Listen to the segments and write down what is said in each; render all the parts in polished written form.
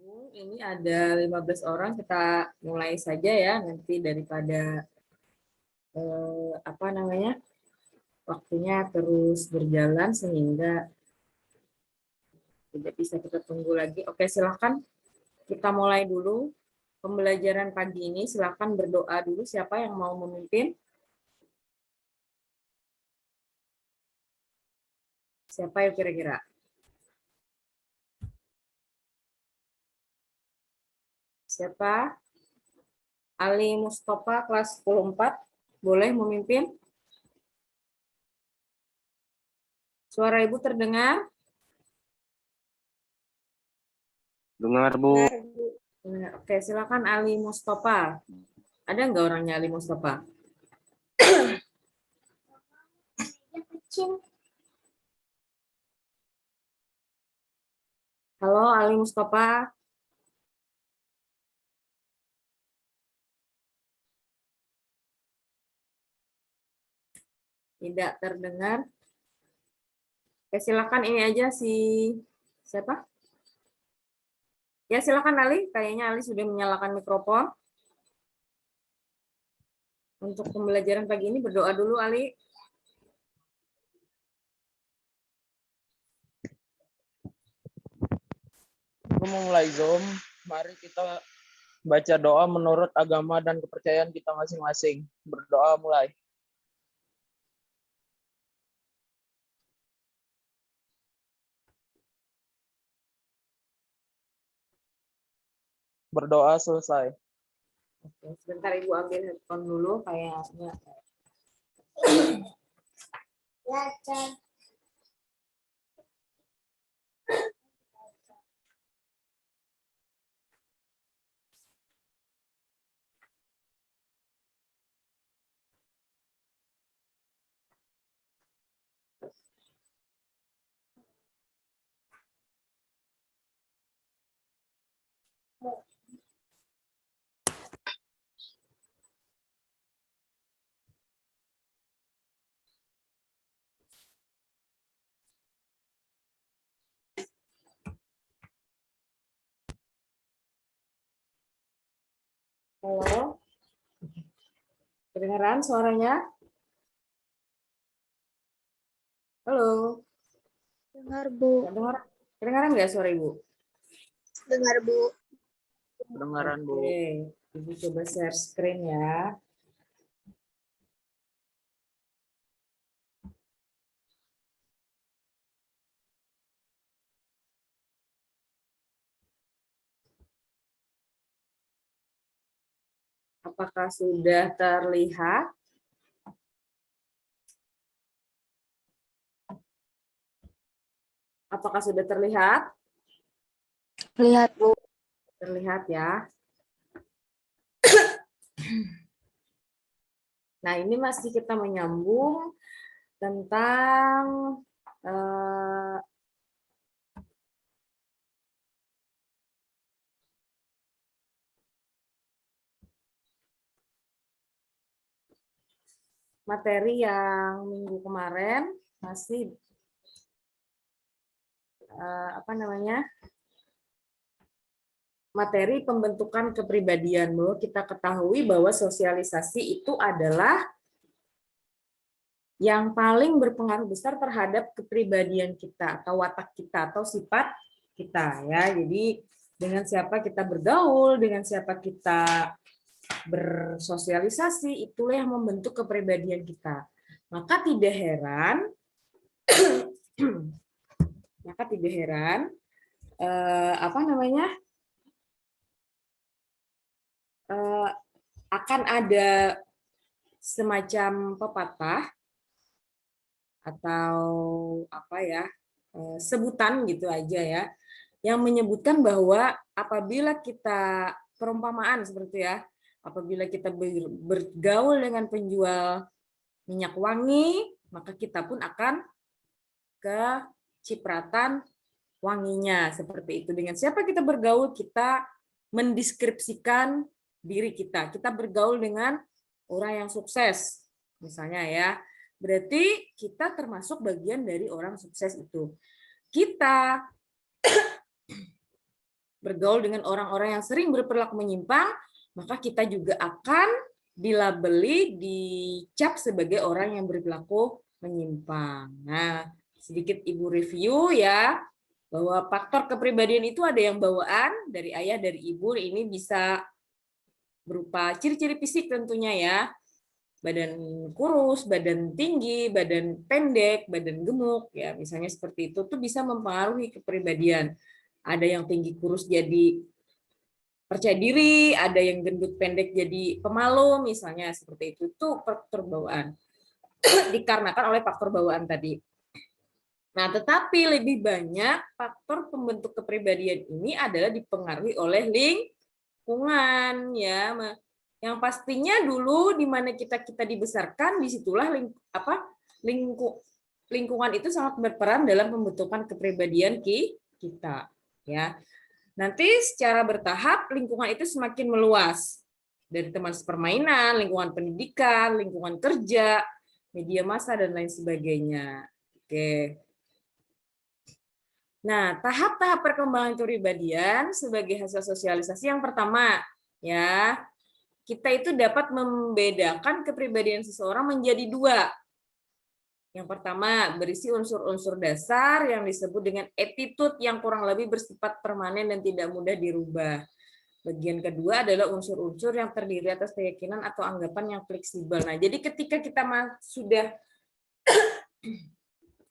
Ini ada 15 orang, kita mulai saja ya, nanti daripada waktunya terus berjalan sehingga tidak bisa kita tunggu lagi. Oke, silahkan kita mulai dulu pembelajaran pagi ini. Silahkan berdoa dulu, siapa yang mau memimpin? Siapa ya kira-kira? Siapa? Ali Mustafa kelas 10-4, boleh memimpin? Suara Ibu terdengar? Dengar, Bu. Oke, silakan Ali Mustafa. Ada nggak orangnya Ali Mustafa? Halo Ali Mustafa. Tidak terdengar. Oke, silakan ini aja siapa? Ya, silakan Ali. Kayaknya Ali sudah menyalakan mikrofon. Untuk pembelajaran pagi ini berdoa dulu Ali. Sebelum memulai Zoom, mari kita baca doa menurut agama dan kepercayaan kita masing-masing. Berdoa mulai. Berdoa selesai. Oke, sebentar Ibu ambil handphone dulu kayaknya. Halo. Kedengaran suaranya? Halo. Dengar, Bu. Kedengaran nggak suara Ibu? Dengar, Bu. Kedengaran, Bu. Oke, Ibu coba share screen ya. Apakah sudah terlihat? Apakah sudah terlihat? Lihat, Bu. Terlihat ya. Nah, ini masih kita menyambung tentang materi yang minggu kemarin, masih materi pembentukan kepribadian. Bahwa kita ketahui bahwa sosialisasi itu adalah yang paling berpengaruh besar terhadap kepribadian kita atau watak kita atau sifat kita ya. Jadi dengan siapa kita bergaul, dengan siapa kita bersosialisasi, itulah yang membentuk kepribadian kita. Maka tidak heran akan ada semacam pepatah atau sebutan gitu aja ya, yang menyebutkan bahwa apabila kita perumpamaan seperti ya, apabila kita bergaul dengan penjual minyak wangi, maka kita pun akan kecipratan wanginya, seperti itu. Dengan siapa kita bergaul, kita mendeskripsikan diri kita. Kita bergaul dengan orang yang sukses, misalnya ya. Berarti kita termasuk bagian dari orang sukses itu. Kita bergaul dengan orang-orang yang sering berperilaku menyimpang, maka kita juga akan dilabeli, dicap sebagai orang yang berperilaku menyimpang. Nah, sedikit Ibu review ya, bahwa faktor kepribadian itu ada yang bawaan dari ayah, dari ibu, ini bisa berupa ciri-ciri fisik tentunya ya, badan kurus, badan tinggi, badan pendek, badan gemuk, ya misalnya seperti itu tuh bisa mempengaruhi kepribadian. Ada yang tinggi kurus jadi percaya diri, ada yang gendut pendek jadi pemalu, misalnya seperti itu. Itu faktor bawaan. Dikarenakan oleh faktor bawaan tadi. Nah, tetapi lebih banyak faktor pembentuk kepribadian ini adalah dipengaruhi oleh lingkungan, ya. Yang pastinya dulu di mana kita dibesarkan, disitulah lingkungan itu sangat berperan dalam pembentukan kepribadian kita, ya. Nanti secara bertahap lingkungan itu semakin meluas, dari teman sepermainan, lingkungan pendidikan, lingkungan kerja, media massa dan lain sebagainya. Oke. Nah, tahap-tahap perkembangan kepribadian sebagai hasil sosialisasi yang pertama, ya, kita itu dapat membedakan kepribadian seseorang menjadi dua. Yang pertama, berisi unsur-unsur dasar yang disebut dengan attitude yang kurang lebih bersifat permanen dan tidak mudah dirubah. Bagian kedua adalah unsur-unsur yang terdiri atas keyakinan atau anggapan yang fleksibel. Nah, jadi ketika kita sudah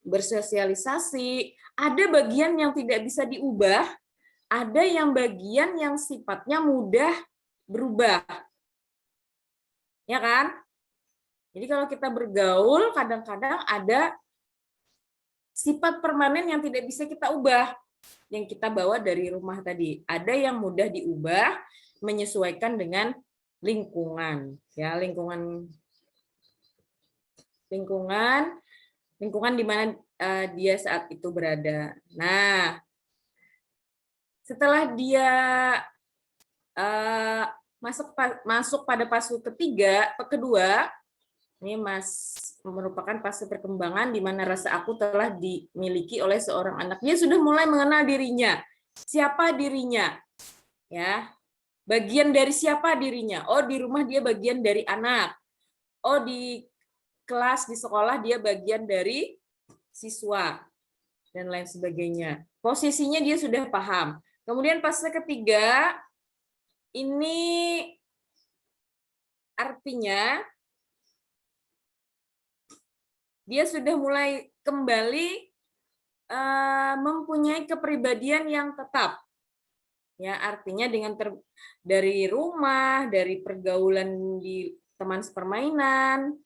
bersosialisasi, ada bagian yang tidak bisa diubah, ada yang bagian yang sifatnya mudah berubah. Ya kan? Jadi kalau kita bergaul, kadang-kadang ada sifat permanen yang tidak bisa kita ubah, yang kita bawa dari rumah tadi. Ada yang mudah diubah, menyesuaikan dengan lingkungan, ya, lingkungan di mana dia saat itu berada. Nah, setelah dia masuk pada fase kedua, ini merupakan fase perkembangan di mana rasa aku telah dimiliki oleh seorang anak. Dia sudah mulai mengenal dirinya. Siapa dirinya? Ya. Bagian dari siapa dirinya? Oh, di rumah dia bagian dari anak. Oh, di kelas, di sekolah dia bagian dari siswa. Dan lain sebagainya. Posisinya dia sudah paham. Kemudian fase ketiga, ini artinya dia sudah mulai kembali mempunyai kepribadian yang tetap. Ya, artinya dari rumah, dari pergaulan di teman sepermainan,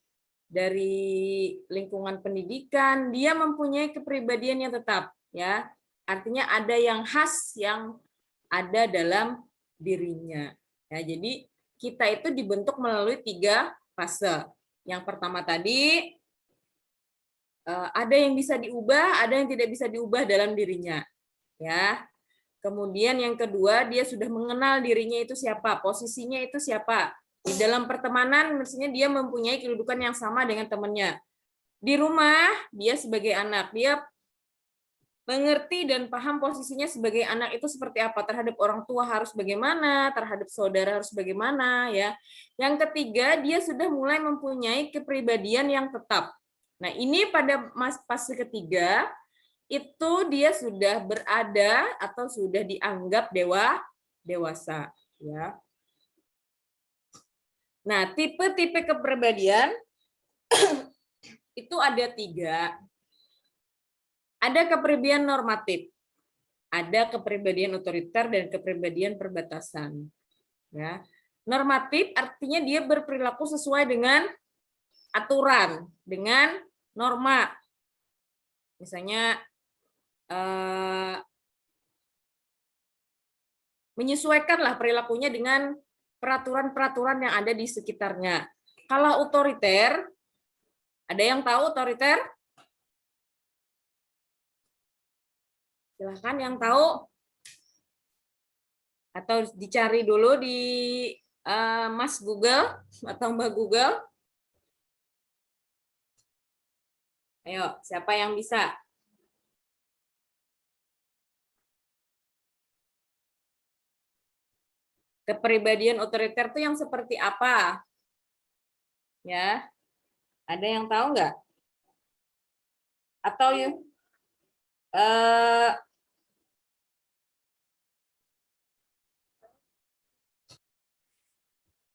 dari lingkungan pendidikan, dia mempunyai kepribadian yang tetap, ya. Artinya ada yang khas yang ada dalam dirinya. Ya, jadi kita itu dibentuk melalui 3 fase. Yang pertama tadi ada yang bisa diubah, ada yang tidak bisa diubah dalam dirinya. Ya. Kemudian yang kedua, dia sudah mengenal dirinya itu siapa, posisinya itu siapa. Di dalam pertemanan, mestinya dia mempunyai kedudukan yang sama dengan temannya. Di rumah, dia sebagai anak, dia mengerti dan paham posisinya sebagai anak itu seperti apa, terhadap orang tua harus bagaimana, terhadap saudara harus bagaimana, ya. Yang ketiga, dia sudah mulai mempunyai kepribadian yang tetap. Nah, ini pada fase ketiga itu dia sudah berada atau sudah dianggap dewasa, ya. Nah, tipe-tipe kepribadian itu ada 3. Ada kepribadian normatif, ada kepribadian otoriter dan kepribadian perbatasan. Ya. Normatif artinya dia berperilaku sesuai dengan aturan, dengan norma. Misalnya menyesuaikanlah perilakunya dengan peraturan-peraturan yang ada di sekitarnya. Kalau otoriter, ada yang tahu otoriter? Silahkan yang tahu. Atau dicari dulu di Mas Google atau Mbak Google. Ayo, siapa yang bisa? Kepribadian otoriter itu yang seperti apa? Ya, ada yang tahu nggak? Atau eh,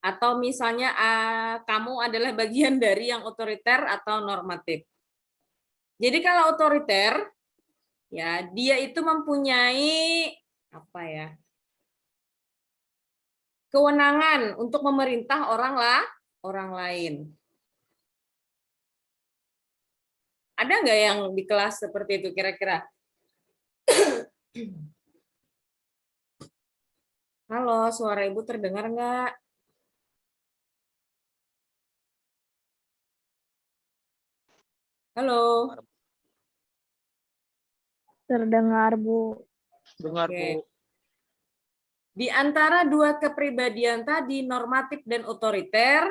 atau misalnya kamu adalah bagian dari yang otoriter atau normatif. Jadi kalau otoriter, ya dia itu mempunyai apa ya? Kewenangan untuk memerintah orang lain. Ada nggak yang di kelas seperti itu kira-kira? Halo, suara ibu terdengar nggak? Halo. Terdengar, Bu. Dengar, Oke. Bu. Di antara dua kepribadian tadi, normatif dan otoriter,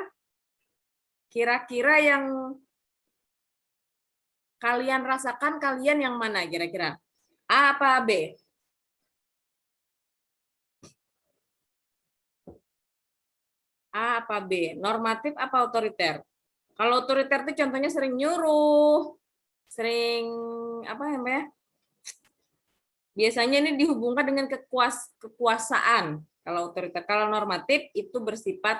kira-kira yang kalian rasakan, kalian yang mana kira-kira? A apa B? A apa B? Normatif apa otoriter? Kalau otoriter itu contohnya sering nyuruh, sering apa namanya? Biasanya ini dihubungkan dengan kekuasaan. Kalau otoriter, kalau normatif itu bersifat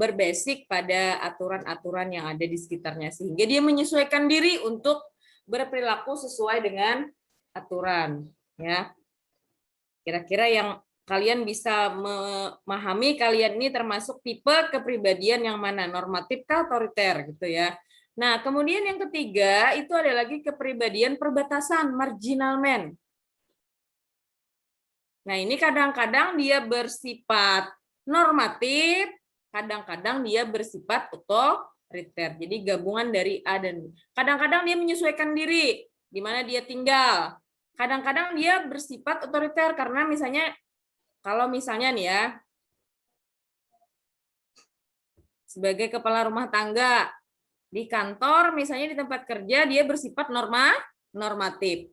berbasic pada aturan-aturan yang ada di sekitarnya sehingga dia menyesuaikan diri untuk berperilaku sesuai dengan aturan. Ya, kira-kira yang kalian bisa memahami, kalian ini termasuk tipe kepribadian yang mana, normatif kah otoriter gitu ya. Nah, kemudian yang ketiga itu ada lagi kepribadian perbatasan, marginal man. Nah, ini kadang-kadang dia bersifat normatif, kadang-kadang dia bersifat otoriter. Jadi gabungan dari A dan B. Kadang-kadang dia menyesuaikan diri di mana dia tinggal. Kadang-kadang dia bersifat otoriter karena misalnya kalau misalnya nih ya, sebagai kepala rumah tangga di kantor, misalnya di tempat kerja, dia bersifat normatif.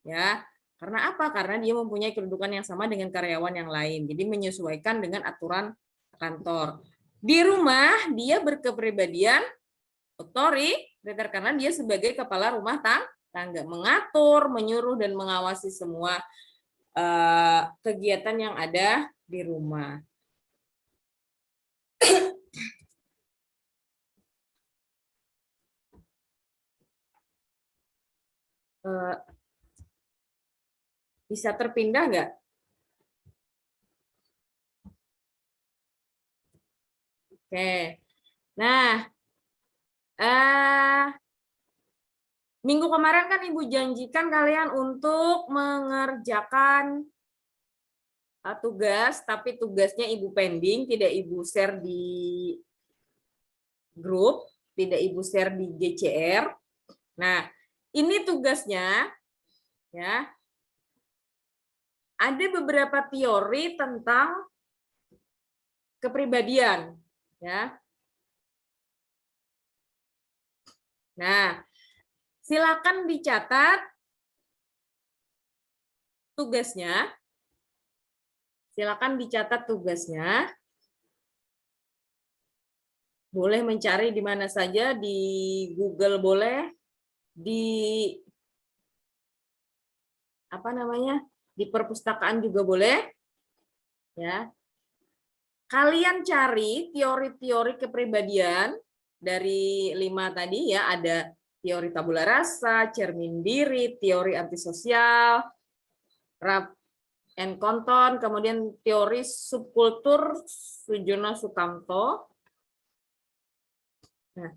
Ya, karena apa? Karena dia mempunyai kedudukan yang sama dengan karyawan yang lain. Jadi menyesuaikan dengan aturan kantor. Di rumah, dia berkepribadian otoriter karena dia sebagai kepala rumah tangga. Mengatur, menyuruh, dan mengawasi semua kegiatan yang ada di rumah. Bisa terpindah nggak? Oke. Nah, minggu kemarin kan Ibu janjikan kalian untuk mengerjakan tugas, tapi tugasnya Ibu pending, tidak Ibu share di grup, tidak Ibu share di GCR. Nah, ini tugasnya ya. Ada beberapa teori tentang kepribadian ya. Nah, silakan dicatat tugasnya. Silakan dicatat tugasnya. Boleh mencari di mana saja, di Google boleh, di apa namanya? Di perpustakaan juga boleh. Ya. Kalian cari teori-teori kepribadian dari 5 tadi ya, ada teori tabula rasa, cermin diri, teori antisosial, Rapp and Compton, kemudian teori subkultur Sujono Sukamto. Nah,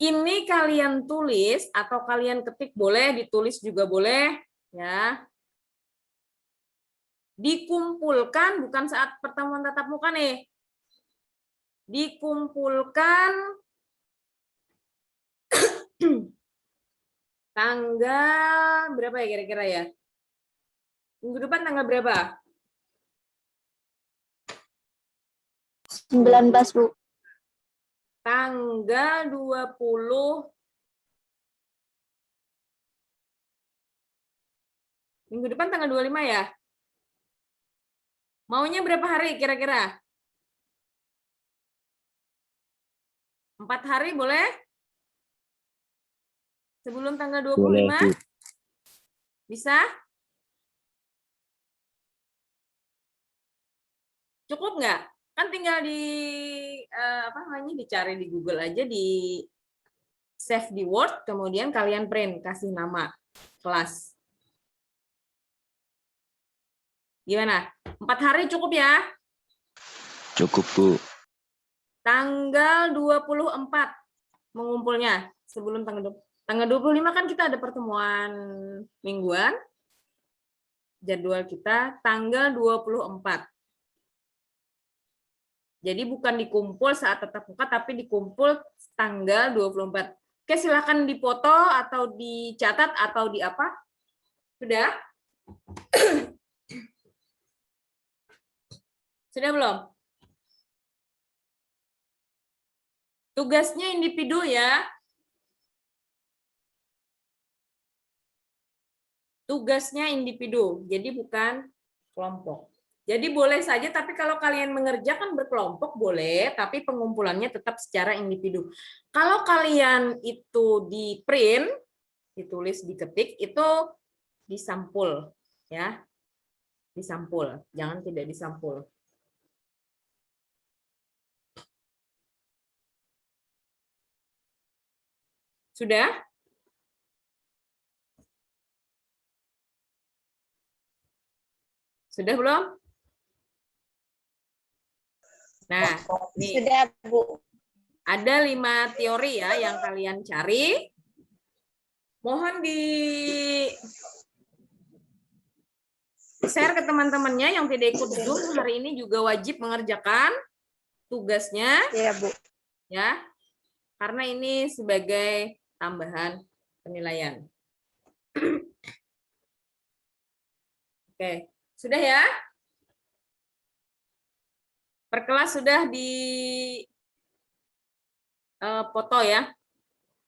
ini kalian tulis atau kalian ketik boleh, ditulis juga boleh ya. Dikumpulkan bukan saat pertemuan tatap muka nih. Dikumpulkan tanggal berapa ya kira-kira ya? Minggu depan tanggal berapa? 19, Bu. Tanggal 20. Minggu depan tanggal 25 ya? Maunya berapa hari kira-kira? 4 hari boleh? Sebelum tanggal 25? Boleh, Bu. Bisa? Cukup nggak? Kan tinggal di apa namanya, dicari di Google aja, di save di Word, kemudian kalian print, kasih nama kelas. Gimana? 4 hari cukup ya? Cukup, Bu. Tanggal 24 mengumpulnya, sebelum tanggal 25 kan kita ada pertemuan mingguan. Jadwal kita tanggal 24. Jadi bukan dikumpul saat tatap muka, tapi dikumpul tanggal 24. Oke, silakan dipoto atau dicatat atau di apa? Sudah? Sudah belum? Tugasnya individu ya. Tugasnya individu, jadi bukan kelompok. Jadi boleh saja, tapi kalau kalian mengerjakan berkelompok boleh, tapi pengumpulannya tetap secara individu. Kalau kalian itu di print, ditulis, diketik, itu disampul, ya, disampul. Jangan tidak disampul. Sudah? Sudah belum? Nah, nih. Sudah, Bu. Ada 5 teori ya yang kalian cari. Mohon di share ke teman-temannya yang tidak ikut Zoom hari ini juga wajib mengerjakan tugasnya. Iya, Bu. Ya, karena ini sebagai tambahan penilaian. Oke, sudah ya? Per kelas sudah di foto ya.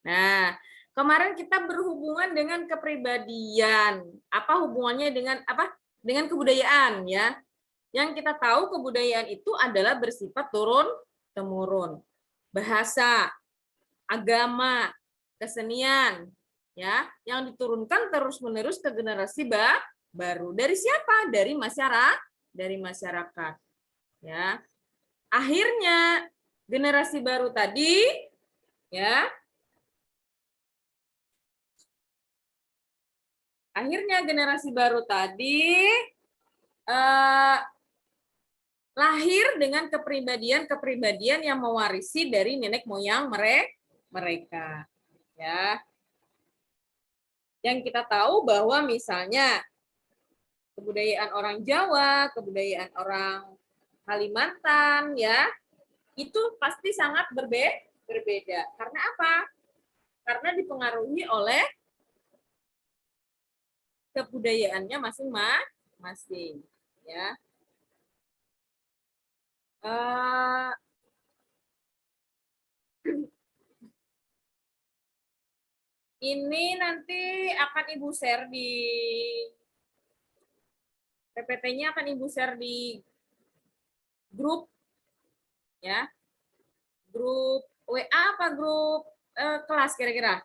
Nah, kemarin kita berhubungan dengan kepribadian. Apa hubungannya dengan apa? Dengan kebudayaan ya. Yang kita tahu kebudayaan itu adalah bersifat turun-temurun. Bahasa, agama, kesenian ya, yang diturunkan terus-menerus ke generasi baru. Dari siapa? Dari masyarakat. Ya. Akhirnya generasi baru tadi ya. Akhirnya generasi baru tadi lahir dengan kepribadian yang mewarisi dari nenek moyang mereka. Ya. Yang kita tahu bahwa misalnya kebudayaan orang Jawa, kebudayaan orang Kalimantan, ya, itu pasti sangat berbeda. Karena apa? Karena dipengaruhi oleh kebudayaannya masing-masing, ya. Ini nanti akan Ibu share di PPT-nya, akan Ibu share di grup, ya, grup WA apa grup kelas kira-kira,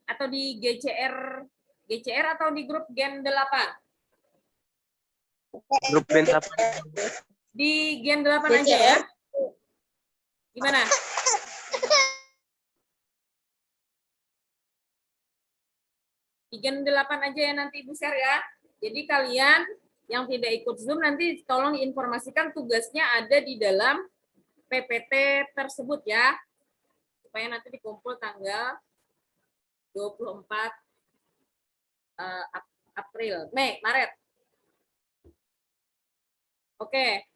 atau di GCR atau di grup Gen 8? Grup Gen 8. Di Gen 8 aja ya. Gimana? Di Gen 8 aja ya nanti Ibu share ya. Jadi kalian yang tidak ikut Zoom nanti tolong informasikan tugasnya ada di dalam PPT tersebut ya. Supaya nanti dikumpul tanggal 24 Maret. Oke.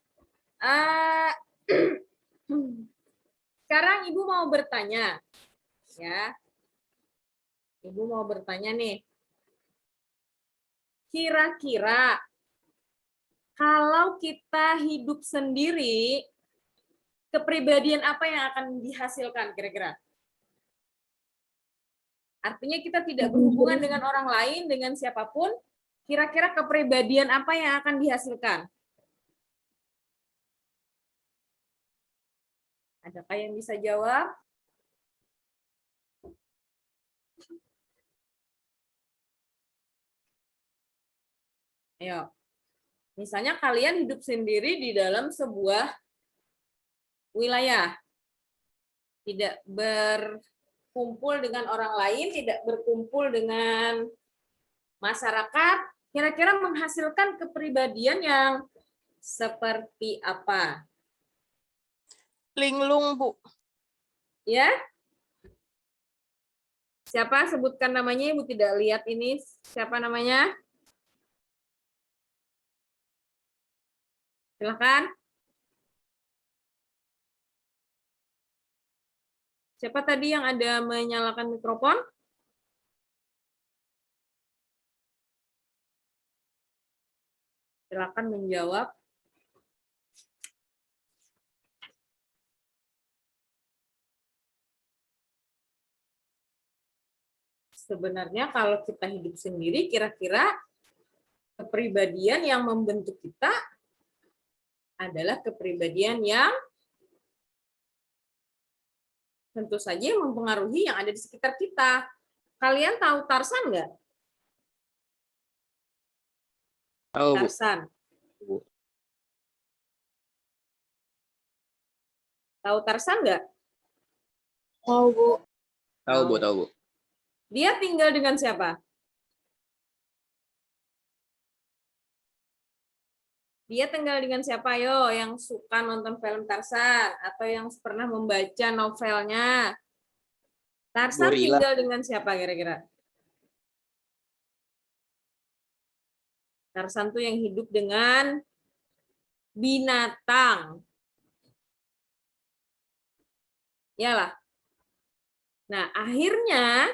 Sekarang Ibu mau bertanya. Ya. Ibu mau bertanya nih. Kira-kira kalau kita hidup sendiri, kepribadian apa yang akan dihasilkan kira-kira? Artinya kita tidak berhubungan dengan orang lain, dengan siapapun, kira-kira kepribadian apa yang akan dihasilkan? Adakah yang bisa jawab? Ayo. Misalnya kalian hidup sendiri di dalam sebuah wilayah. Tidak berkumpul dengan orang lain, tidak berkumpul dengan masyarakat, kira-kira menghasilkan kepribadian yang seperti apa? Linglung, Bu. Ya? Siapa sebutkan namanya? Ibu tidak lihat ini. Siapa namanya? Silakan. Siapa tadi yang ada menyalakan mikrofon? Silakan menjawab. Sebenarnya kalau kita hidup sendiri, kira-kira kepribadian yang membentuk kita adalah kepribadian yang tentu saja mempengaruhi yang ada di sekitar kita. Kalian tahu Tarsan nggak? Tahu, Bu. Tarsan. Tahu Tarsan nggak? Tahu, Bu. Tahu, Bu, tahu, Bu. Dia tinggal dengan siapa? Dia tinggal dengan siapa, yo? Yang suka nonton film Tarsan atau yang pernah membaca novelnya? Tarsan Gorila. tinggal dengan siapa kira-kira? Tarsan tuh yang hidup dengan binatang. Iyalah. Nah, akhirnya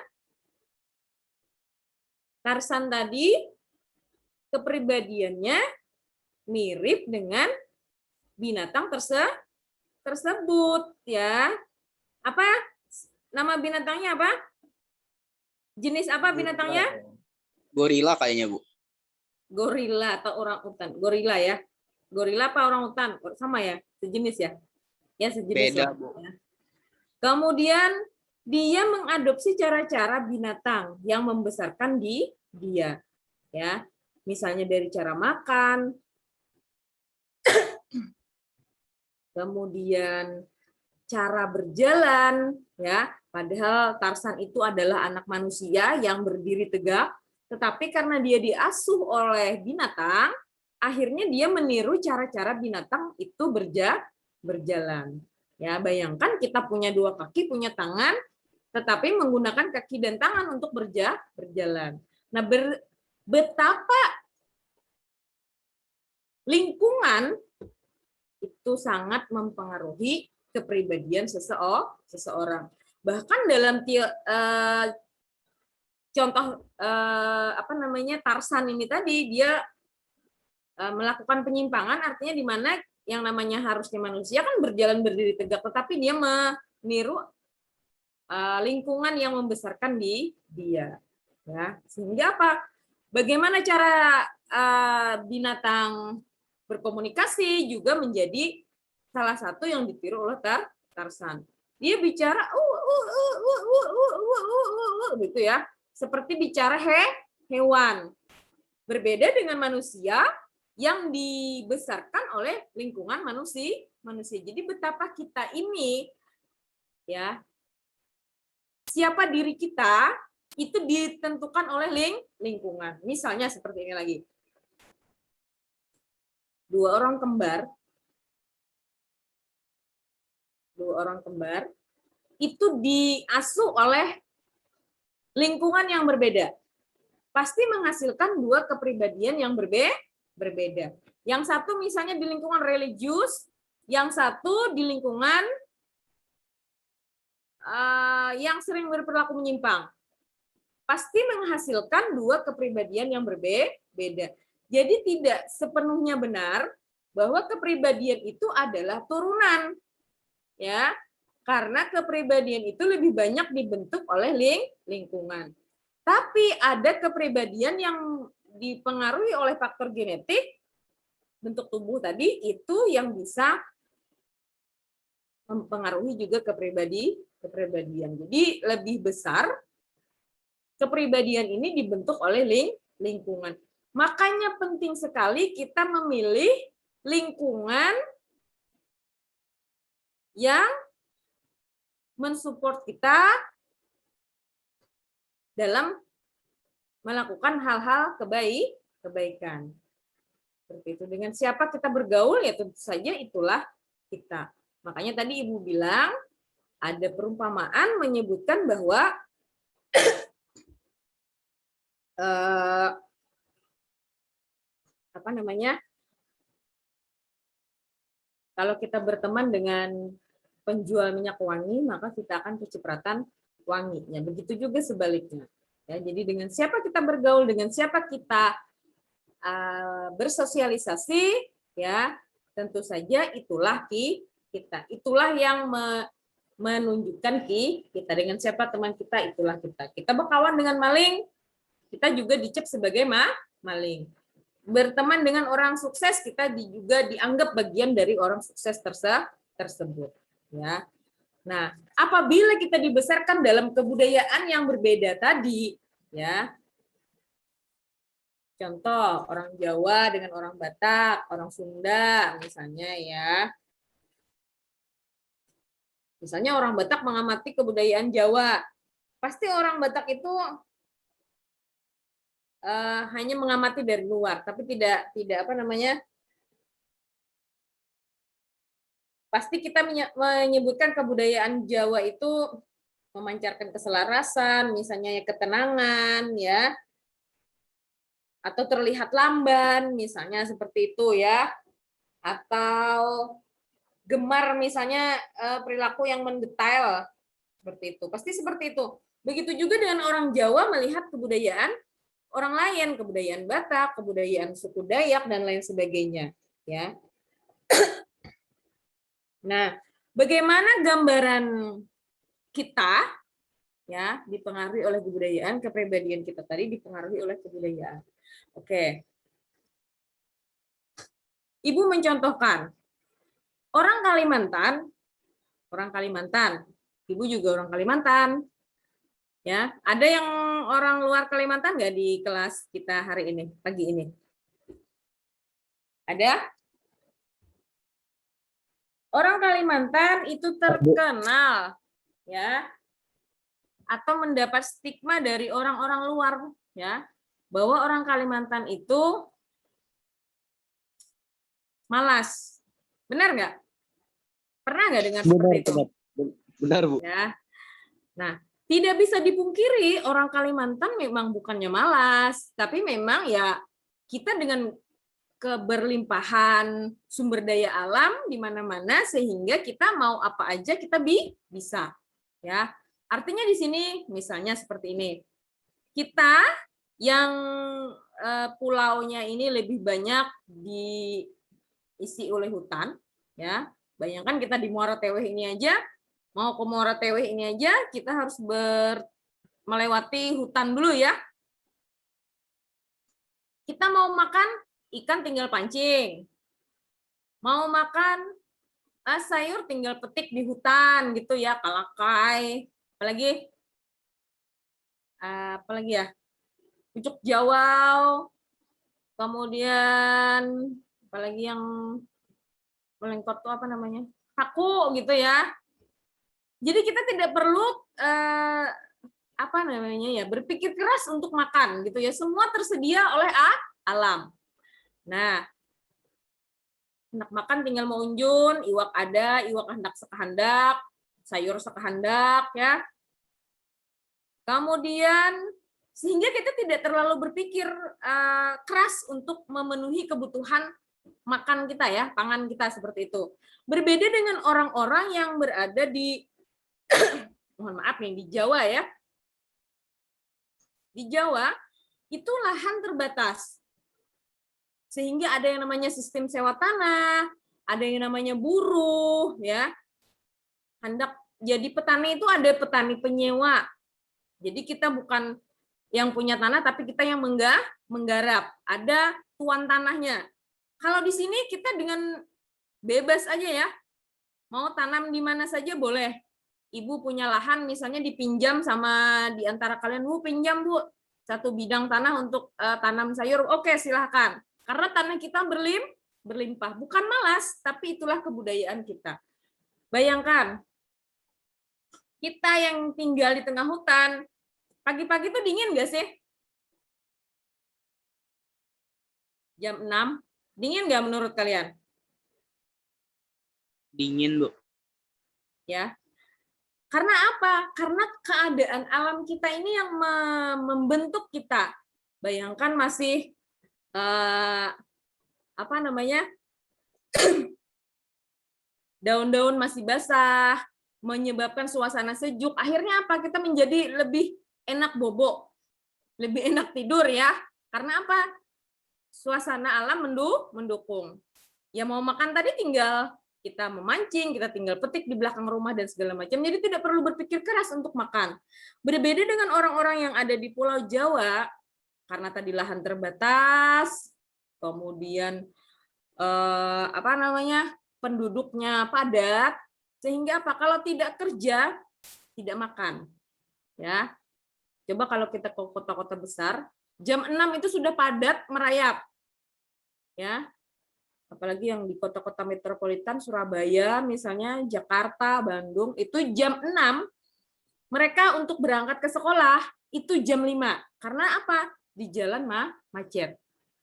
Tarsan tadi kepribadiannya mirip dengan binatang tersebut, ya. Apa nama binatangnya apa? Jenis apa binatangnya? Gorila kayaknya, Bu. Gorila atau orangutan? Gorila ya. Gorila apa orangutan? Sama ya, sejenis ya. Ya sejenis Beda, lah. Bu. Ya. Kemudian dia mengadopsi cara-cara binatang yang membesarkan dia, ya. Misalnya dari cara makan, kemudian cara berjalan, ya. Padahal Tarsan itu adalah anak manusia yang berdiri tegak, tetapi karena dia diasuh oleh binatang, akhirnya dia meniru cara-cara binatang itu berjalan. Ya, bayangkan kita punya 2 kaki, punya tangan, tetapi menggunakan kaki dan tangan untuk berjalan. Nah, betapa lingkungan itu sangat mempengaruhi kepribadian seseorang. Bahkan dalam contoh Tarsan ini tadi, dia melakukan penyimpangan, artinya di mana yang namanya harusnya manusia kan berjalan berdiri tegak, tetapi dia meniru lingkungan yang membesarkan dia, ya. Sehingga apa? Bagaimana cara binatang berkomunikasi juga menjadi salah satu yang ditiru oleh Tarsan. Dia bicara gitu ya, seperti bicara hewan. Berbeda dengan manusia yang dibesarkan oleh lingkungan manusia. Jadi betapa kita ini, ya, siapa diri kita itu ditentukan oleh lingkungan. Misalnya seperti ini lagi. 2 orang kembar itu diasuh oleh lingkungan yang berbeda. Pasti menghasilkan 2 kepribadian yang berbeda. Yang satu misalnya di lingkungan religius, yang satu di lingkungan yang sering berperilaku menyimpang. Pasti menghasilkan 2 kepribadian yang berbeda. Jadi tidak sepenuhnya benar bahwa kepribadian itu adalah turunan. Ya, karena kepribadian itu lebih banyak dibentuk oleh lingkungan. Tapi ada kepribadian yang dipengaruhi oleh faktor genetik, bentuk tubuh tadi, itu yang bisa mempengaruhi juga kepribadian. Jadi lebih besar kepribadian ini dibentuk oleh lingkungan. Makanya penting sekali kita memilih lingkungan yang mensupport kita dalam melakukan hal-hal kebaikan. Seperti itu. Dengan siapa kita bergaul, ya tentu saja itulah kita. Makanya tadi Ibu bilang, ada perumpamaan menyebutkan bahwa kalau kita berteman dengan penjual minyak wangi, maka kita akan kecipratan wanginya. Begitu juga sebaliknya. Ya, jadi dengan siapa kita bergaul, dengan siapa kita bersosialisasi, ya tentu saja itulah kita. Itulah yang menunjukkan kita. Dengan siapa teman kita, itulah kita. Kita berkawan dengan maling, kita juga dicap sebagai maling. Berteman dengan orang sukses, kita juga dianggap bagian dari orang sukses tersebut. Ya. Nah, apabila kita dibesarkan dalam kebudayaan yang berbeda tadi, ya. Contoh, orang Jawa dengan orang Batak, orang Sunda misalnya ya. Misalnya orang Batak mengamati kebudayaan Jawa. Pasti orang Batak itu hanya mengamati dari luar, tapi tidak pasti kita menyebutkan kebudayaan Jawa itu memancarkan keselarasan, misalnya ya ketenangan, ya, atau terlihat lamban, misalnya seperti itu ya, atau gemar misalnya perilaku yang mendetail, seperti itu. Pasti seperti itu. Begitu juga dengan orang Jawa melihat kebudayaan orang lain, kebudayaan Batak, kebudayaan suku Dayak dan lain sebagainya, ya. Nah, bagaimana gambaran kita ya dipengaruhi oleh kebudayaan, kepribadian kita tadi dipengaruhi oleh kebudayaan. Oke. Ibu mencontohkan orang Kalimantan, Ibu juga orang Kalimantan. Ya, ada yang orang luar Kalimantan nggak di kelas kita hari ini, pagi ini? Ada? Orang Kalimantan itu terkenal, ya, atau mendapat stigma dari orang-orang luar, ya, bahwa orang Kalimantan itu malas. Benar nggak? Pernah nggak dengar seperti itu? Benar, Bu. Ya. Nah, tidak bisa dipungkiri orang Kalimantan memang bukannya malas, tapi memang ya kita dengan keberlimpahan sumber daya alam di mana-mana sehingga kita mau apa aja kita bisa, ya. Artinya di sini misalnya seperti ini. Kita yang pulaunya ini lebih banyak diisi oleh hutan, ya. Bayangkan kita di Muara Teweh ini aja, mau ke Muara Teweh ini aja kita harus melewati hutan dulu ya. Kita mau makan ikan tinggal pancing. Mau makan sayur tinggal petik di hutan gitu ya, kalakai. Apalagi ya? Pucuk jawau. Kemudian apalagi yang melengkot tuh apa namanya? Paku gitu ya. Jadi kita tidak perlu berpikir keras untuk makan gitu ya. Semua tersedia oleh alam. Nah, hendak makan tinggal meunjun, iwak ada, iwak hendak sekehendak, sayur sekehendak ya. Kemudian sehingga kita tidak terlalu berpikir keras untuk memenuhi kebutuhan makan kita ya, pangan kita seperti itu. Berbeda dengan orang-orang yang berada di mohon maaf nih di Jawa ya. Di Jawa itu lahan terbatas. Sehingga ada yang namanya sistem sewa tanah, ada yang namanya buruh ya. Hendak jadi petani itu ada petani penyewa. Jadi kita bukan yang punya tanah tapi kita yang menggarap. Ada tuan tanahnya. Kalau di sini kita dengan bebas aja ya. Mau tanam di mana saja boleh. Ibu punya lahan misalnya dipinjam sama di antara kalian, Bu, pinjam Bu satu bidang tanah untuk tanam sayur. Oke, silahkan. Karena tanah kita berlimpah. Bukan malas, tapi itulah kebudayaan kita. Bayangkan, kita yang tinggal di tengah hutan, pagi-pagi tuh dingin nggak sih? Jam 6, dingin nggak menurut kalian? Dingin, Bu. Ya. Karena apa? Karena keadaan alam kita ini yang membentuk kita. Bayangkan masih apa namanya? Daun-daun masih basah, menyebabkan suasana sejuk. Akhirnya apa? Kita menjadi lebih enak bobo, lebih enak tidur ya. Karena apa? Suasana alam mendukung. Ya mau makan tadi tinggal kita memancing, kita tinggal petik di belakang rumah dan segala macam. Jadi tidak perlu berpikir keras untuk makan. Berbeda dengan orang-orang yang ada di Pulau Jawa, karena tadi lahan terbatas, kemudian apa namanya, penduduknya padat, sehingga apa? Kalau tidak kerja, tidak makan. Ya, coba kalau kita ke kota-kota besar, jam 6 itu sudah padat merayap. Ya, apalagi yang di kota-kota metropolitan, Surabaya, misalnya Jakarta, Bandung, itu jam 6 mereka untuk berangkat ke sekolah itu jam 5. Karena apa? Di jalan macet.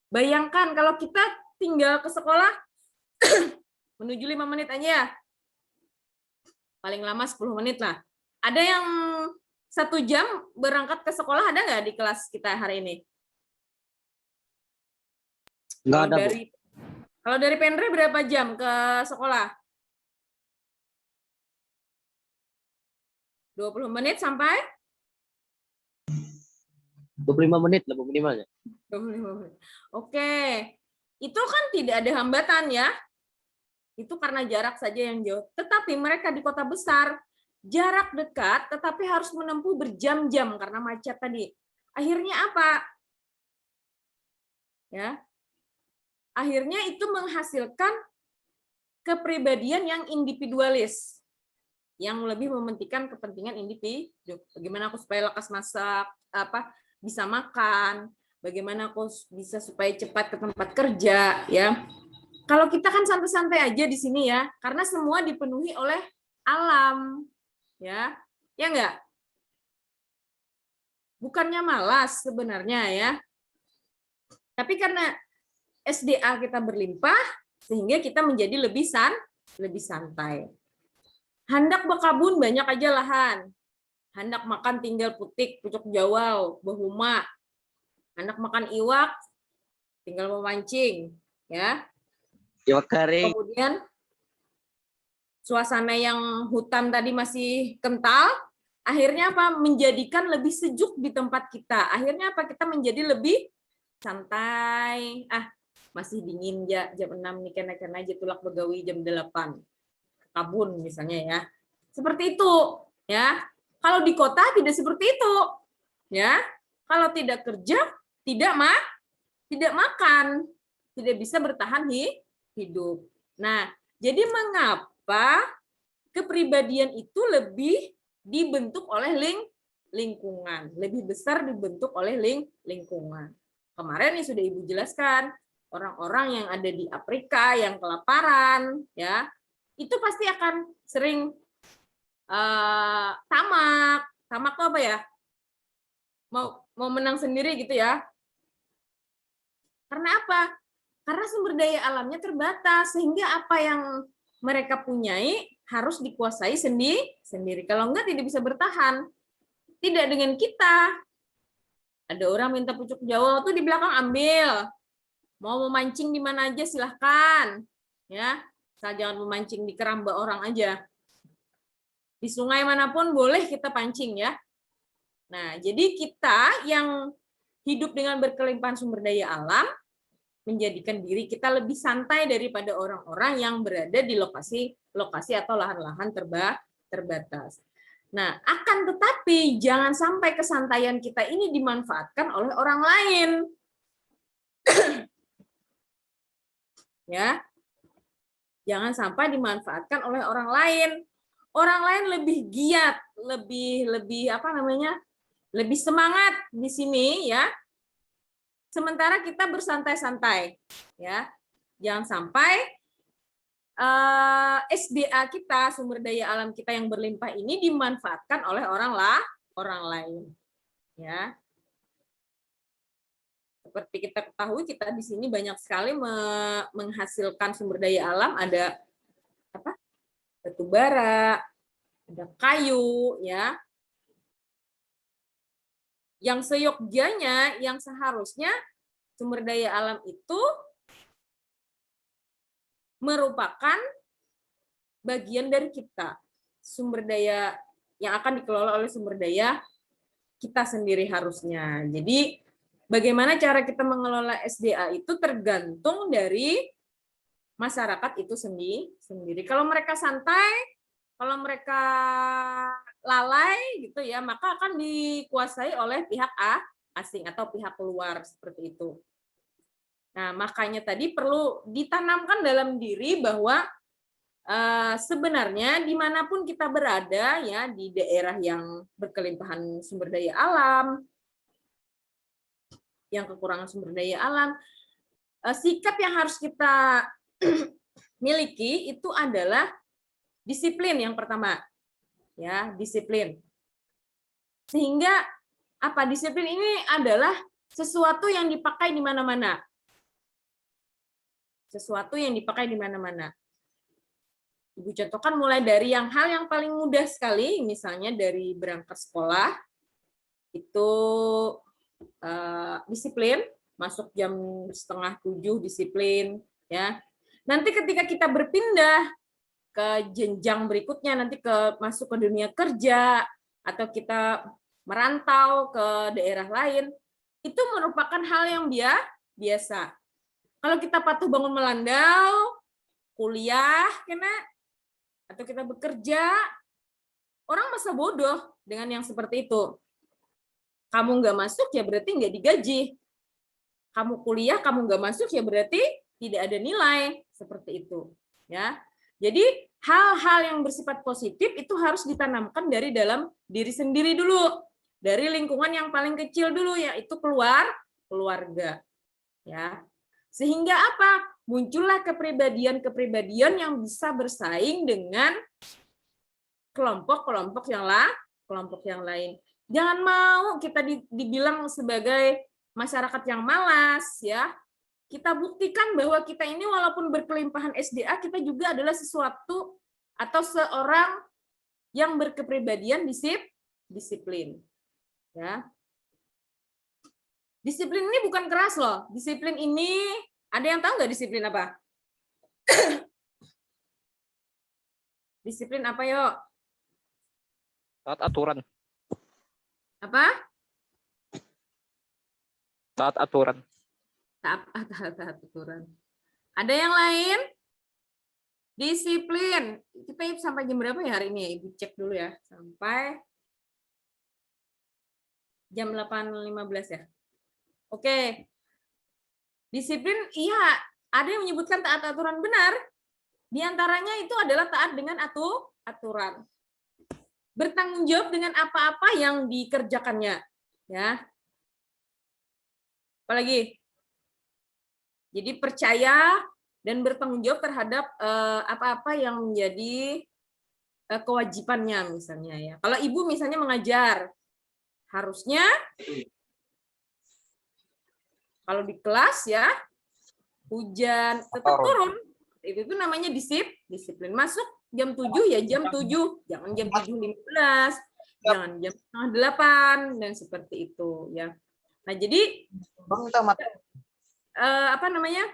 Bayangkan kalau kita tinggal ke sekolah menuju 5 menit aja ya. Paling lama 10 menit lah. Ada yang 1 jam berangkat ke sekolah, ada nggak di kelas kita hari ini? Nggak ada, Bu. Kalau dari Pendre berapa jam ke sekolah? 20 menit sampai? 25 menit lah, Bu, minimalnya. 25 menit. Oke. Itu kan tidak ada hambatan ya. Itu karena jarak saja yang jauh. Tetapi mereka di kota besar, jarak dekat, tetapi harus menempuh berjam-jam karena macet tadi. Akhirnya apa? Ya. Akhirnya itu menghasilkan kepribadian yang individualis, yang lebih mementingkan kepentingan individu. Bagaimana aku supaya lekas masak, bisa makan, bagaimana aku bisa supaya cepat ke tempat kerja, ya. Kalau kita kan santai-santai aja di sini ya, karena semua dipenuhi oleh alam, ya, ya enggak? Bukannya malas sebenarnya ya, tapi karena SDA kita berlimpah, sehingga kita menjadi lebih santai. Hendak berkebun banyak aja lahan. Hendak makan tinggal putik, pucuk jawau, behuma. Hendak makan iwak, tinggal memancing, ya. Iwak kering. Kemudian suasana yang hutan tadi masih kental, akhirnya apa? Menjadikan lebih sejuk di tempat kita. Akhirnya apa? Kita menjadi lebih santai. Masih dingin ya, jam 6 nih kena aja tulak begawi jam 8. Kabun misalnya ya. Seperti itu, ya. Kalau di kota tidak seperti itu. Ya. Kalau tidak kerja, tidak makan, tidak bisa bertahan hidup. Nah, jadi mengapa kepribadian itu lebih dibentuk oleh lingkungan, lebih besar dibentuk oleh lingkungan. Kemarin yang sudah Ibu jelaskan, orang-orang yang ada di Afrika yang kelaparan, ya, itu pasti akan sering tamak tuh apa ya? Mau menang sendiri gitu ya. Karena apa? Karena sumber daya alamnya terbatas, sehingga apa yang mereka punyai harus dikuasai sendiri. Kalau enggak tidak bisa bertahan. Tidak dengan kita. Ada orang minta pucuk jawau tuh di belakang ambil. Mau memancing di mana aja silahkan, ya. Asal jangan memancing di keramba orang aja. Di sungai manapun boleh kita pancing ya. Nah, jadi kita yang hidup dengan berkelimpahan sumber daya alam menjadikan diri kita lebih santai daripada orang-orang yang berada di lokasi atau lahan-lahan terbatas. Nah, akan tetapi jangan sampai kesantaian kita ini dimanfaatkan oleh orang lain. Ya, Jangan sampai dimanfaatkan oleh orang lain. Orang lain lebih giat, lebih apa namanya? Lebih semangat di sini ya. Sementara kita bersantai-santai ya. Jangan sampai SDA kita, sumber daya alam kita yang berlimpah ini dimanfaatkan oleh orang lain ya. Seperti kita ketahui, kita di sini banyak sekali menghasilkan sumber daya alam, ada apa? Batu bara, ada kayu ya. Yang seyogyanya, yang seharusnya sumber daya alam itu merupakan bagian dari kita. Sumber daya yang akan dikelola oleh sumber daya kita sendiri harusnya. Jadi bagaimana cara kita mengelola SDA itu tergantung dari masyarakat itu sendiri. Kalau mereka santai, kalau mereka lalai gitu ya, maka akan dikuasai oleh pihak asing atau pihak luar seperti itu. Nah, makanya tadi perlu ditanamkan dalam diri bahwa sebenarnya dimanapun kita berada ya, di daerah yang berkelimpahan sumber daya alam, yang kekurangan sumber daya alam, sikap yang harus kita miliki itu adalah disiplin yang pertama, ya disiplin. Sehingga apa? Disiplin ini adalah sesuatu yang dipakai di mana-mana. Sesuatu yang dipakai di mana-mana. Ibu contohkan mulai dari hal yang paling mudah sekali, misalnya dari berangkat sekolah, itu disiplin, masuk jam 6:30 disiplin, ya. Nanti ketika kita berpindah ke jenjang berikutnya, nanti masuk ke dunia kerja, atau kita merantau ke daerah lain, itu merupakan hal yang biasa. Kalau kita patuh bangun melandau, kuliah, atau kita bekerja, orang masa bodoh dengan yang seperti itu. Kamu nggak masuk ya berarti nggak digaji. Kamu kuliah, kamu nggak masuk ya berarti tidak ada nilai, seperti itu. Ya, jadi hal-hal yang bersifat positif itu harus ditanamkan dari dalam diri sendiri dulu, dari lingkungan yang paling kecil dulu, yaitu keluarga. Ya. Sehingga apa? Muncullah kepribadian-kepribadian yang bisa bersaing dengan kelompok-kelompok yang lain. Jangan mau kita dibilang sebagai masyarakat yang malas, ya. Kita buktikan bahwa kita ini walaupun berkelimpahan SDA, kita juga adalah sesuatu atau seorang yang berkepribadian disiplin. Ya. Disiplin ini bukan keras loh. Disiplin ini, ada yang tahu nggak disiplin apa? Disiplin apa yuk? Taat aturan. Apa? Taat aturan. Taat aturan. Ada yang lain? Disiplin. Kita sampai jam berapa ya hari ini? Ibu cek dulu ya. Sampai jam 8.15 ya. Oke. Disiplin, iya. Ada yang menyebutkan taat aturan, benar. Di antaranya itu adalah taat dengan aturan. Bertanggung jawab dengan apa-apa yang dikerjakannya. Ya. Apalagi? Jadi percaya dan bertanggung jawab terhadap apa-apa yang menjadi kewajibannya misalnya ya. Kalau ibu misalnya mengajar, harusnya kalau di kelas ya hujan tetap turun. Itu namanya disiplin. Masuk jam 7 ya jam 7, jangan jam 7.15, jangan jam 7:30 dan seperti itu ya. Nah, jadi apa namanya?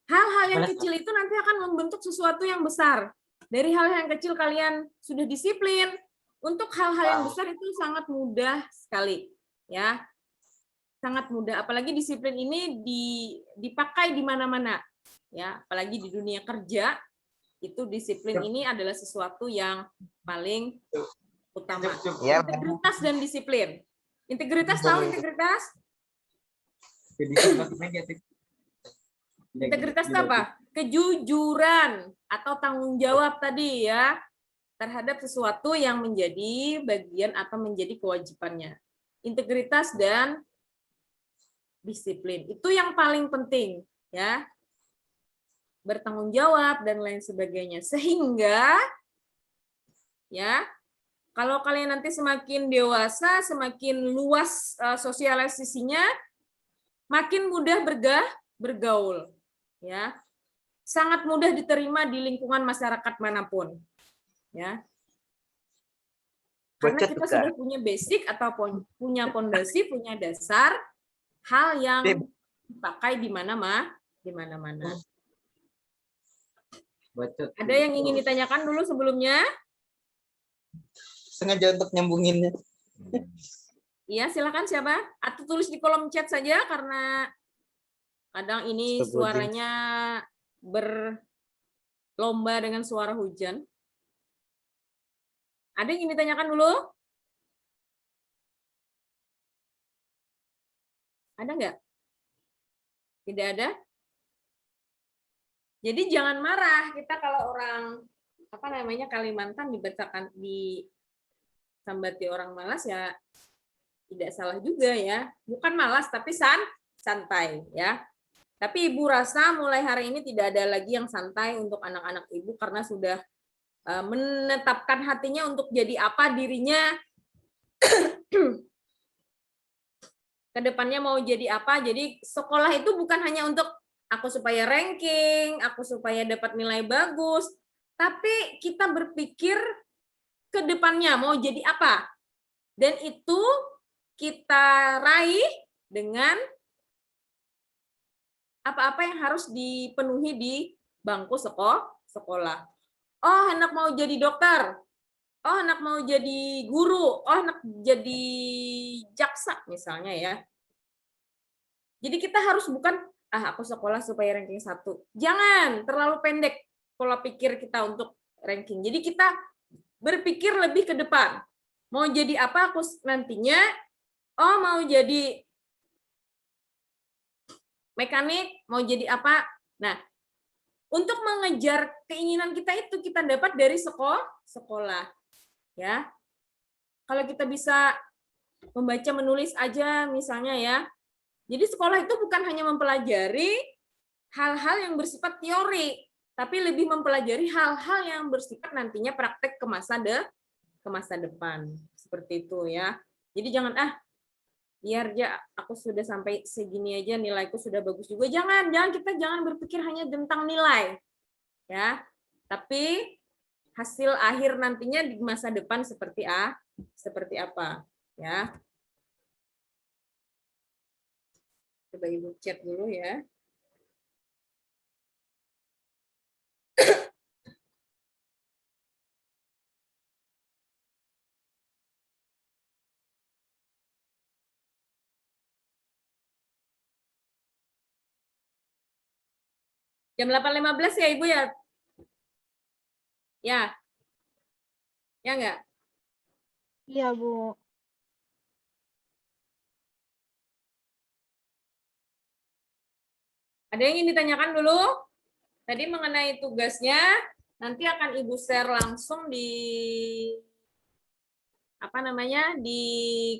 Hal-hal yang kecil itu nanti akan membentuk sesuatu yang besar. Dari hal yang kecil kalian sudah disiplin, untuk hal-hal yang besar itu sangat mudah sekali, ya. Sangat mudah. Apalagi disiplin ini dipakai di mana-mana, ya. Apalagi di dunia kerja, itu disiplin ini adalah sesuatu yang paling utama. Integritas dan disiplin. Integritas, tahu integritas? Integritas itu apa? Kejujuran atau tanggung jawab tadi ya terhadap sesuatu yang menjadi bagian atau menjadi kewajibannya. Integritas dan disiplin itu yang paling penting ya. Bertanggung jawab dan lain sebagainya. Sehingga ya kalau kalian nanti semakin dewasa, semakin luas sosialisasinya, makin mudah bergaul ya. Sangat mudah diterima di lingkungan masyarakat manapun. Ya. Karena kita sudah punya basic atau punya pondasi, punya dasar hal yang dipakai di mana-mana. Ada yang ingin ditanyakan dulu sebelumnya? Sengaja untuk nyambunginnya. Iya, silakan siapa? Atau tulis di kolom chat saja karena kadang ini suaranya berlomba dengan suara hujan. Ada yang ingin ditanyakan dulu? Ada nggak? Tidak ada? Jadi jangan marah kita kalau orang Kalimantan disambati orang malas ya tidak salah juga ya. Bukan malas tapi santai ya. Tapi Ibu rasa mulai hari ini tidak ada lagi yang santai untuk anak-anak Ibu karena sudah menetapkan hatinya untuk jadi apa dirinya ke depannya mau jadi apa. Jadi sekolah itu bukan hanya untuk aku supaya ranking, aku supaya dapat nilai bagus, tapi kita berpikir ke depannya mau jadi apa. Dan itu kita raih dengan apa-apa yang harus dipenuhi di bangku sekolah. Oh, anak mau jadi dokter. Oh, anak mau jadi guru. Oh, anak jadi jaksa misalnya ya. Jadi kita harus bukan aku sekolah supaya ranking 1. Jangan terlalu pendek pola pikir kita untuk ranking. Jadi kita berpikir lebih ke depan. Mau jadi apa aku nantinya? Oh, mau jadi mekanik, mau jadi apa? Nah, untuk mengejar keinginan kita itu kita dapat dari sekolah. Ya. Kalau kita bisa membaca menulis aja misalnya ya. Jadi sekolah itu bukan hanya mempelajari hal-hal yang bersifat teori, tapi lebih mempelajari hal-hal yang bersifat nantinya praktek ke masa depan. Seperti itu ya. Jadi jangan biar aja aku sudah sampai segini aja nilaiku sudah bagus juga. Kita jangan berpikir hanya tentang nilai. Ya. Tapi hasil akhir nantinya di masa depan seperti apa, ya. Coba Ibu chat dulu ya. Jam 8.15 ya Ibu ya? Ya. Ya enggak? Iya, Bu. Ada yang ingin ditanyakan dulu? Tadi mengenai tugasnya, nanti akan Ibu share langsung di di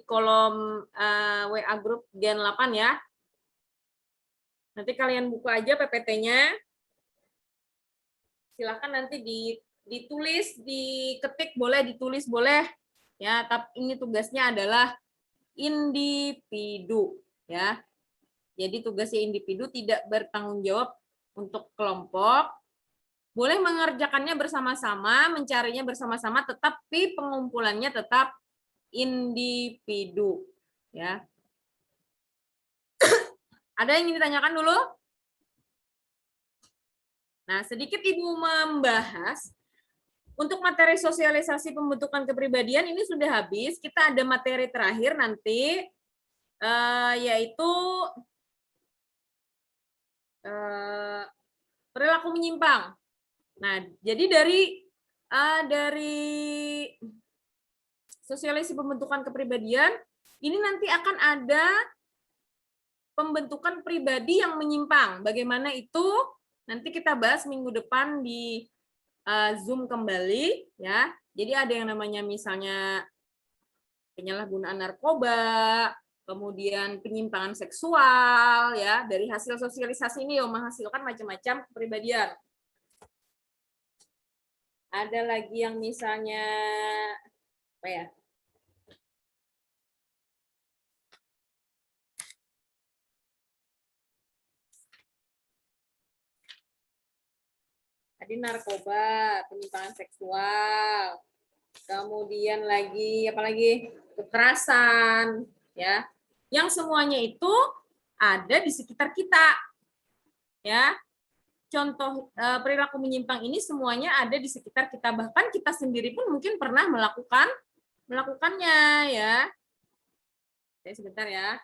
kolom WA grup Gen 8 ya. Nanti kalian buka aja PPT-nya. Silakan nanti ditulis, diketik boleh, ditulis boleh. Ya, tapi ini tugasnya adalah individu ya. Jadi tugasnya individu tidak bertanggung jawab untuk kelompok. Boleh mengerjakannya bersama-sama, mencarinya bersama-sama, tetapi pengumpulannya tetap individu ya. Ada yang ingin ditanyakan dulu? Nah, sedikit Ibu membahas untuk materi sosialisasi pembentukan kepribadian ini sudah habis. Kita ada materi terakhir nanti yaitu perilaku menyimpang. Nah, jadi dari sosialisasi pembentukan kepribadian ini nanti akan ada pembentukan pribadi yang menyimpang. Bagaimana itu? Nanti kita bahas minggu depan di Zoom kembali, ya. Jadi ada yang namanya misalnya penyalahgunaan narkoba, kemudian penyimpangan seksual, ya. Dari hasil sosialisasi ini menghasilkan macam-macam kepribadian. Ada lagi yang misalnya apa ya? Tadi narkoba, penyimpangan seksual, kemudian lagi apa lagi? Kekerasan, ya. Yang semuanya itu ada di sekitar kita. Ya. Contoh perilaku menyimpang ini semuanya ada di sekitar kita, bahkan kita sendiri pun mungkin pernah melakukannya, ya. Sebentar ya.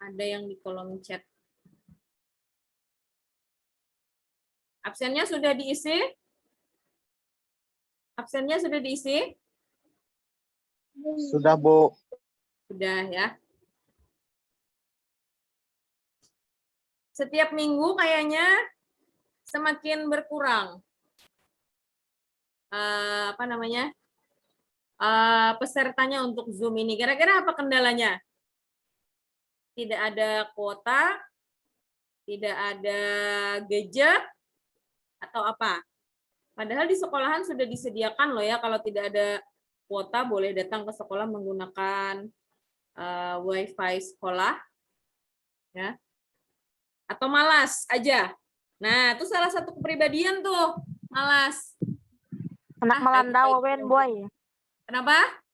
Ada yang di kolom chat. Absennya sudah diisi? Absennya sudah diisi? Sudah, Bu. Sudah ya. Setiap minggu kayaknya semakin berkurang. Apa namanya? Pesertanya untuk Zoom ini. Kira-kira apa kendalanya? Tidak ada kuota, tidak ada gadget, atau apa? Padahal di sekolahan sudah disediakan loh ya, kalau tidak ada kuota boleh datang ke sekolah menggunakan WiFi sekolah, ya. Atau malas aja. Nah, itu salah satu kepribadian tuh, malas. Anak melandau, Wen, boy. Kenapa?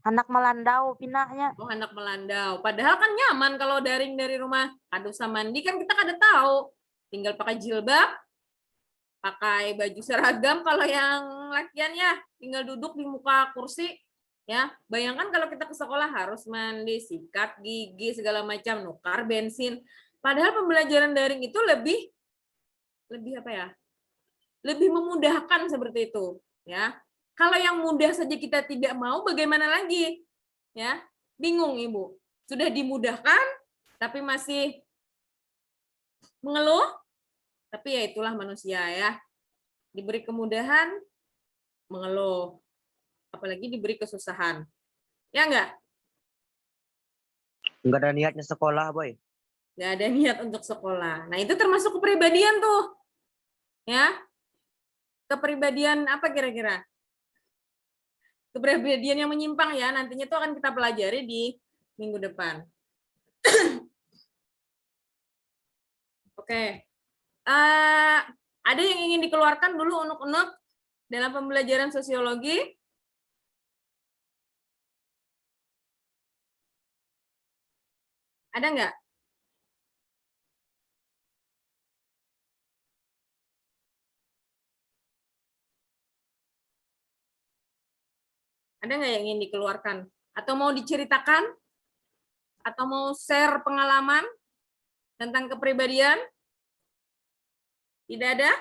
Anak melandau, pinaknya. Oh, anak melandau. Padahal kan nyaman kalau daring dari rumah. Kado sama mandi kan kita kada tahu. Tinggal pakai jilbab, pakai baju seragam kalau yang lakian ya, tinggal duduk di muka kursi. Ya, bayangkan kalau kita ke sekolah harus mandi, sikat gigi, segala macam, nukar bensin. Padahal pembelajaran daring itu lebih apa ya? Lebih memudahkan seperti itu, ya. Kalau yang mudah saja kita tidak mau, bagaimana lagi? Ya, bingung Ibu. Sudah dimudahkan, tapi masih mengeluh. Tapi ya itulah manusia ya. Diberi kemudahan, mengeluh. Apalagi diberi kesusahan. Ya enggak? Enggak ada niatnya sekolah, boy. Enggak ada niat untuk sekolah. Nah, itu termasuk kepribadian tuh. Ya. Kepribadian apa kira-kira? Kepribadian yang menyimpang ya, nantinya itu akan kita pelajari di minggu depan. Oke. Ada yang ingin dikeluarkan dulu unek-unek dalam pembelajaran sosiologi? Ada nggak? Ada nggak yang ingin dikeluarkan? Atau mau diceritakan? Atau mau share pengalaman tentang kepribadian? Tidak ada?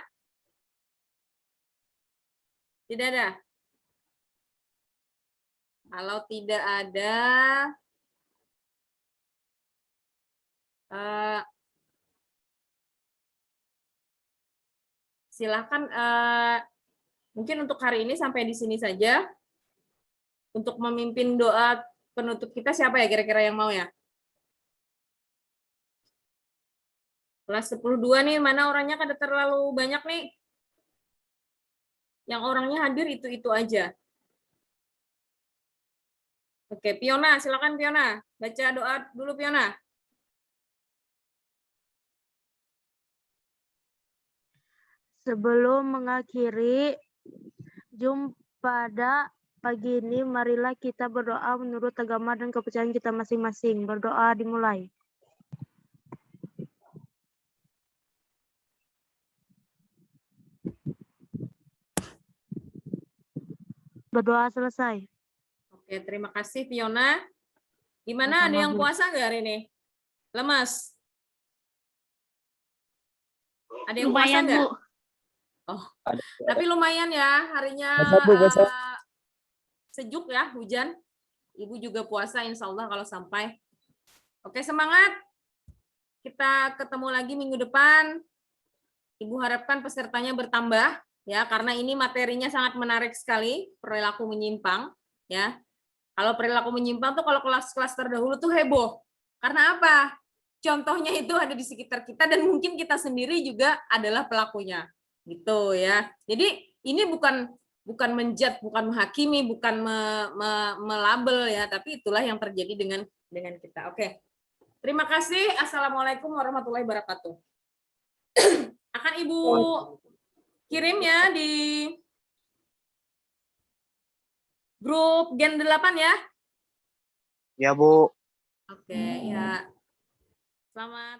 Tidak ada? Kalau tidak ada, silakan. Mungkin untuk hari ini sampai di sini saja. Untuk memimpin doa penutup kita siapa ya kira-kira yang mau ya? Kelas 10-2 nih, mana orangnya kada terlalu banyak nih. Yang orangnya hadir itu-itu aja. Oke, Piona, silakan Piona. Baca doa dulu Piona. Sebelum mengakhiri Zoom pada pagi ini, marilah kita berdoa menurut agama dan kepercayaan kita masing-masing. Berdoa dimulai. Berdoa selesai. Oke, terima kasih Fiona. Gimana, ada yang puasa nggak hari ini? Lemas? Ada yang puasa Lumayan, nggak? Bu. Oh, Ada. tapi lumayan ya harinya Puasa, Bu, puasa. sejuk ya, hujan. Ibu juga puasa insya Allah kalau sampai. Oke, semangat. Kita ketemu lagi minggu depan. Ibu harapkan pesertanya bertambah ya, karena ini materinya sangat menarik sekali, perilaku menyimpang ya. Kalau perilaku menyimpang tuh kalau kelas-kelas terdahulu tuh heboh. Karena apa? Contohnya itu ada di sekitar kita dan mungkin kita sendiri juga adalah pelakunya. Gitu ya. Jadi ini bukan menjudge, bukan menghakimi, bukan melabel ya, tapi itulah yang terjadi dengan kita. Oke. Terima kasih. Assalamualaikum warahmatullahi wabarakatuh. Akan Ibu kirim ya di grup Gen 8 ya. Ya, Bu. Oke, ya. Selamat